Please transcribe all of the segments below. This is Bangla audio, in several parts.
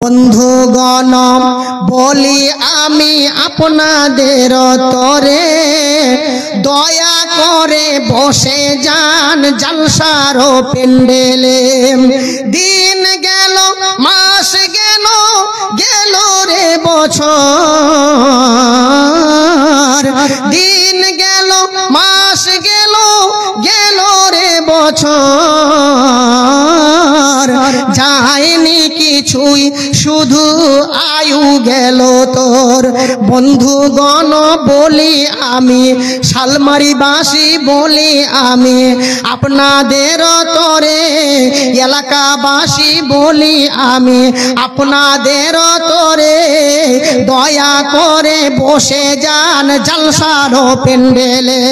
বন্ধুগণ বলি আমি আপনাদের তরে দয়া করে বসে যান জলসার পেন্ডেলে। দিন গেল মাস গেল গেল রে বছর, দিন গেল মাস গেল গেল রে বছর, যায়নি কিছুই শুধু আয়ু গেল তোর। বন্ধুগণ বলি আমি শালমারিবাসী বলি আমি আপনাদের তরে, এলাকাবাসী বলি আমি আপনাদের তরে দয়া করে বসে যান জলসার পেন্ডেলে।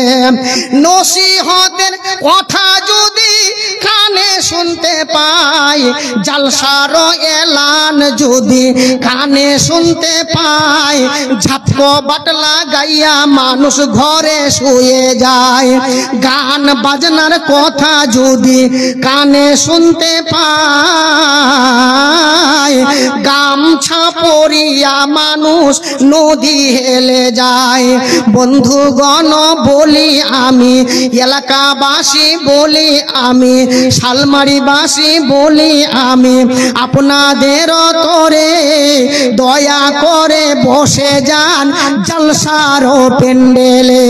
নসিহতের কথা যদি কানে শুনতে পাই, জলসার এলান যদি কানে শুনতে পাই, ঝাপক বাটলা গাইয়া মানুষ ঘরে শুয়ে যায়। গান বাজনার কথা যদি কানে শুনতে পাই, গামছা পরিয়া মানুষ নদী হেলে যায়। বন্ধুগণ বলি আমি এলাকাবাসী বলি আমি শালমারিবাসী বলি আমি আপনাদের তরে দয়া করে বসে যান জলসার পেন্ডেলে।